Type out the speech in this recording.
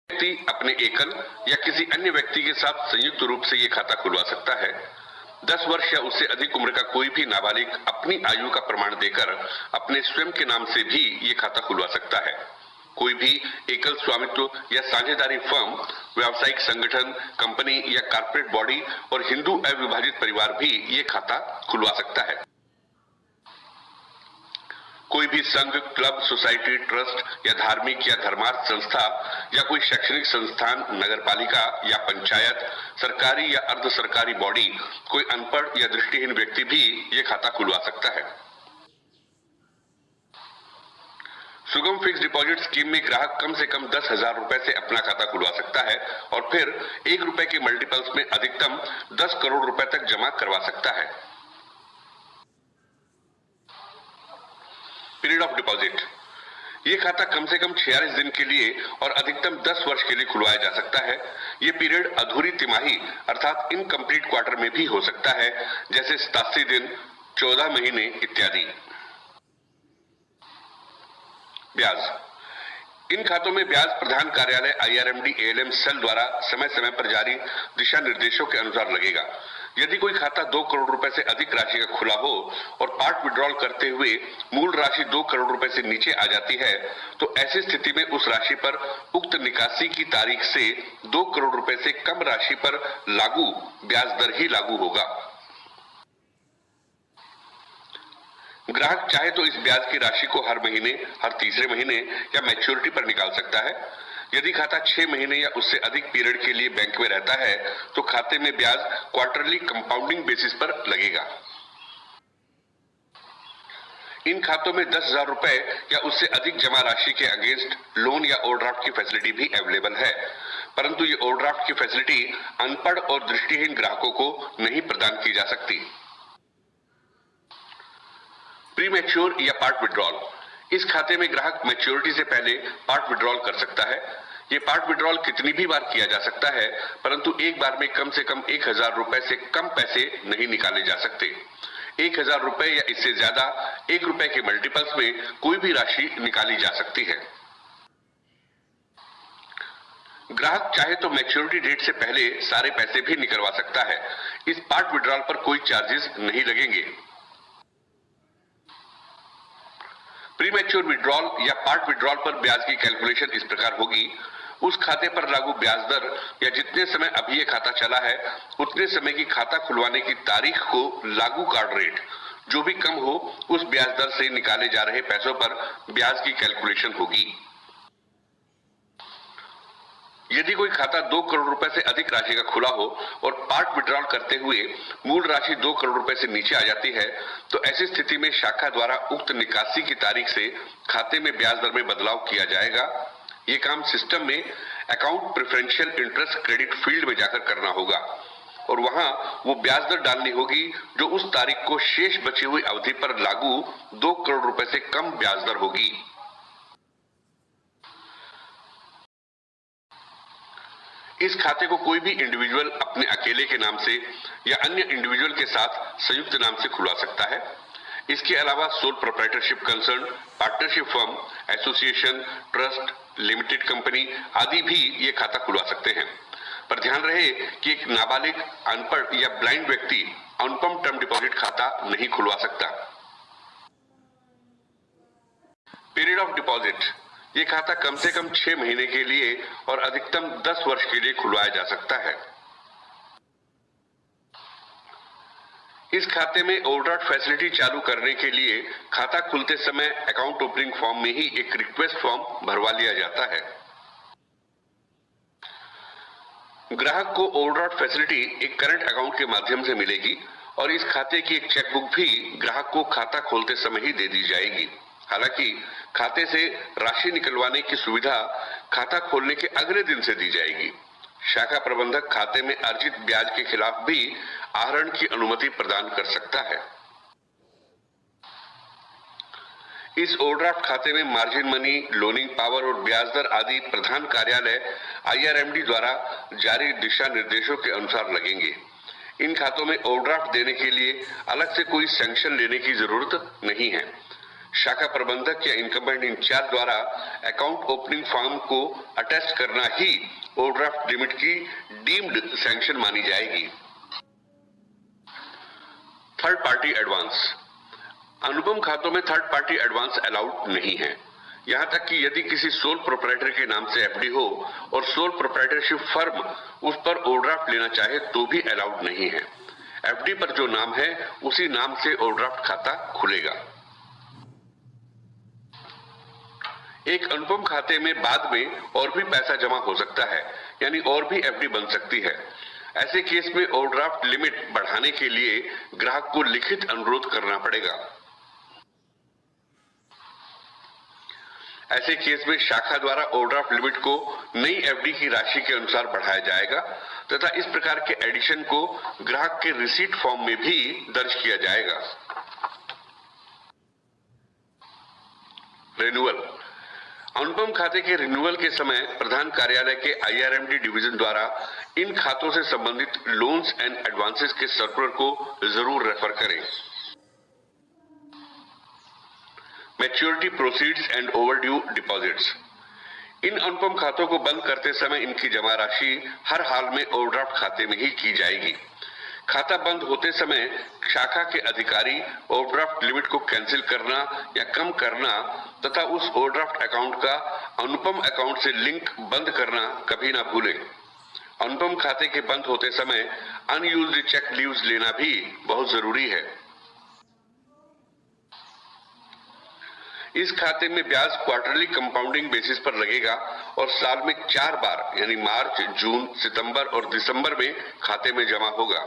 व्यक्ति अपने एकल या किसी अन्य व्यक्ति के साथ संयुक्त रूप से ये खाता खुलवा सकता है। 10 वर्ष या उससे अधिक उम्र का कोई भी नाबालिग अपनी आयु का प्रमाण देकर अपने स्वयं के नाम से भी ये खाता खुलवा सकता है। कोई भी एकल स्वामित्व या साझेदारी फर्म, व्यावसायिक संगठन, कंपनी या कॉर्पोरेट बॉडी और हिंदू अविभाजित परिवार भी ये खाता खुलवा सकता है। कोई भी संघ, क्लब, सोसाइटी, ट्रस्ट या धार्मिक या धर्मार्थ संस्था या कोई शैक्षणिक संस्थान, नगरपालिका या पंचायत, सरकारी या अर्ध सरकारी बॉडी, कोई अनपढ़ या दृष्टिहीन व्यक्ति भी ये खाता खुलवा सकता है। सुगम फिक्स डिपॉजिट स्कीम में ग्राहक कम से कम 10,000 रुपए से अपना खाता खुलवा सकता है और फिर ₹1 के मल्टीपल्स में अधिकतम 10 करोड़ रुपए तक जमा करवा सकता है। पीरियड ऑफ डिपॉजिट, ये खाता कम से कम 46 दिन के लिए और अधिकतम 10 वर्ष के लिए खुलवाया जा सकता है। ये पीरियड अधूरी तिमाही अर्थात इनकम्प्लीट क्वार्टर में भी हो सकता है, जैसे 87 दिन, 14 महीने इत्यादि। ब्याज, इन खातों में ब्याज प्रधान कार्यालय IRMD ALM सेल द्वारा समय समय पर जारी दिशा निर्देशों के अनुसार लगेगा। यदि कोई खाता 2 करोड़ रुपए से अधिक राशि का खुला हो और पार्ट विड्रॉल करते हुए मूल राशि 2 करोड़ रुपए से नीचे आ जाती है, तो ऐसी स्थिति में उस राशि पर उक्त निकासी की तारीख से 2 करोड़ रुपए से कम राशि पर लागू ब्याज दर ही लागू होगा। ग्राहक चाहे तो इस ब्याज की राशि को हर महीने, हर तीसरे महीने या मैच्योरिटी पर निकाल सकता है। यदि खाता 6 महीने या उससे अधिक पीरियड के लिए बैंक में रहता है तो खाते में ब्याज क्वार्टरली कंपाउंडिंग बेसिस पर लगेगा। इन खातों में 10,000 रुपए या उससे अधिक जमा राशि के अगेंस्ट लोन या ओवरड्राफ्ट की फैसिलिटी भी अवेलेबल है, परंतु ये ओवरड्राफ्ट की फैसिलिटी अनपढ़ और दृष्टिहीन ग्राहकों को नहीं प्रदान की जा सकती। प्री मैच्योर या पार्ट विड्रॉल, इस खाते में ग्राहक मैच्योरिटी से पहले पार्ट विड्रॉल कर सकता है। ये पार्ट विड्रॉल कितनी भी बार किया जा सकता है, परंतु एक बार में कम से कम 1,000 रुपए से कम पैसे नहीं निकाले जा सकते। 1,000 रुपए या इससे ज्यादा ₹1 के मल्टीपल्स में कोई भी राशि निकाली जा सकती है। ग्राहक चाहे तो मैच्योरिटी डेट से पहले सारे पैसे भी निकलवा सकता है। इस पार्ट विड्रॉल पर कोई चार्जेस नहीं लगेंगे। प्री मैच्योर विड्रॉल या पार्ट विड्रॉल पर ब्याज की कैलकुलेशन इस प्रकार होगी। उस खाते पर लागू ब्याज दर या जितने समय अभी ये खाता चला है उतने समय की खाता खुलवाने की तारीख को लागू कार्ड रेट जो भी कम हो उस ब्याज दर से निकाले जा रहे पैसों पर ब्याज की कैलकुलेशन होगी। यदि कोई खाता 2 करोड़ रुपए से अधिक राशि का खुला हो और पार्ट विड्रॉल करते हुए मूल राशि 2 करोड़ रुपए से नीचे आ जाती है, तो ऐसी स्थिति में शाखा द्वारा उक्त निकासी की तारीख से खाते में ब्याज दर में बदलाव किया जाएगा। ये काम सिस्टम में account preferential interest credit field में जाकर करना होगा और वहां वो ब्याज दर डालनी होगी जो उस तारीख को शेष बची हुई अवधि पर लागू 2 करोड़ रुपए से कम ब्याज दर होगी। इस खाते को कोई भी इंडिविजुअल अपने अकेले के नाम से या अन्य इंडिविजुअल के साथ संयुक्त नाम से खुलवा सकता है। इसके अलावा sole proprietorship concern, partnership firm, association, trust, limited company आदि भी ये खाता खुलवा सकते हैं। पर ध्यान रहे कि एक नाबालिग, अनपढ़ या ब्लाइंड व्यक्ति अनुपम टर्म डिपॉजिट खाता नहीं खुलवा सकता। पीरियड ऑफ डिपॉजिट, ये खाता कम से कम 6 महीने के लिए और अधिकतम 10 वर्ष के लिए खुलवाया जा सकता है। इस खाते में ओवरड्राफ्ट फैसिलिटी चालू करने के लिए खाता खुलते समय अकाउंट ओपनिंग फॉर्म में ही एक रिक्वेस्ट फॉर्म भरवा लिया जाता है। ग्राहक को ओवरड्राफ्ट फैसिलिटी एक करंट अकाउंट के माध्यम से मिलेगी और इस खाते की एक चेकबुक भी ग्राहक को खाता खोलते समय ही दे दी जाएगी। हालांकि खाते से राशि निकलवाने की सुविधा खाता खोलने के अगले दिन से दी जाएगी। शाखा प्रबंधक खाते में अर्जित ब्याज के खिलाफ भी आहरण की अनुमति प्रदान कर सकता है। इस ओवरड्राफ्ट खाते में मार्जिन मनी, लोनिंग पावर और ब्याज दर आदि प्रधान कार्यालय IRMD द्वारा जारी दिशा निर्देशों के अनुसार लगेंगे। इन खातों में ओवरड्राफ्ट देने के लिए अलग से कोई सैंक्शन लेने की जरूरत नहीं है। शाखा प्रबंधक या इनकम्बेंट इंचार्ज द्वारा अकाउंट ओपनिंग फॉर्म को अटेस्ट करना ही ओवरड्राफ्ट लिमिट की डीम्ड सैंक्शन मानी जाएगी। Third party advance. अनुपम खातों में थर्ड पार्टी एडवांस अलाउड नहीं है। यहां तक कि यदि किसी सोल प्रोप्राइटर के नाम से एफडी हो और सोल प्रोप्राइटरशिप फर्म उस पर ओवरड्राफ्ट लेना चाहे तो भी अलाउड नहीं है। एफडी पर जो नाम है उसी नाम से ओवरड्राफ्ट खाता खुलेगा। एक अनुपम खाते में बाद में और भी पैसा जमा हो सकता है, यानी और भी एफडी बन सकती है। ऐसे केस में ओवरड्राफ्ट लिमिट बढ़ाने के लिए ग्राहक को लिखित अनुरोध करना पड़ेगा। ऐसे केस में शाखा द्वारा ओवरड्राफ्ट लिमिट को नई एफडी की राशि के अनुसार बढ़ाया जाएगा तथा इस प्रकार के एडिशन को ग्राहक के रिसीट फॉर्म में भी दर्ज किया जाएगा। रिन्यूअल। अनुपम खाते के रिन्यूअल के समय प्रधान कार्यालय के IRMD डिवीजन द्वारा इन खातों से संबंधित लोन्स एंड एडवांसेस के सर्कुलर को जरूर रेफर करें। Maturity proceeds and overdue deposits. इन अनुपम खातों को बंद करते समय इनकी जमा राशि हर हाल में ओवरड्राफ्ट खाते में ही की जाएगी। खाता बंद होते समय शाखा के अधिकारी ओवरड्राफ्ट लिमिट को कैंसिल करना या कम करना तथा उस ओवरड्राफ्ट अकाउंट का अनुपम अकाउंट से लिंक बंद करना कभी ना भूलें। अनुपम खाते के बंद होते समय अनयूज्ड चेक लीव्स लेना भी बहुत जरूरी है। इस खाते में ब्याज क्वार्टरली कंपाउंडिंग बेसिस पर लगेगा और साल में 4 बार यानी मार्च, जून, सितंबर और दिसंबर में खाते में जमा होगा।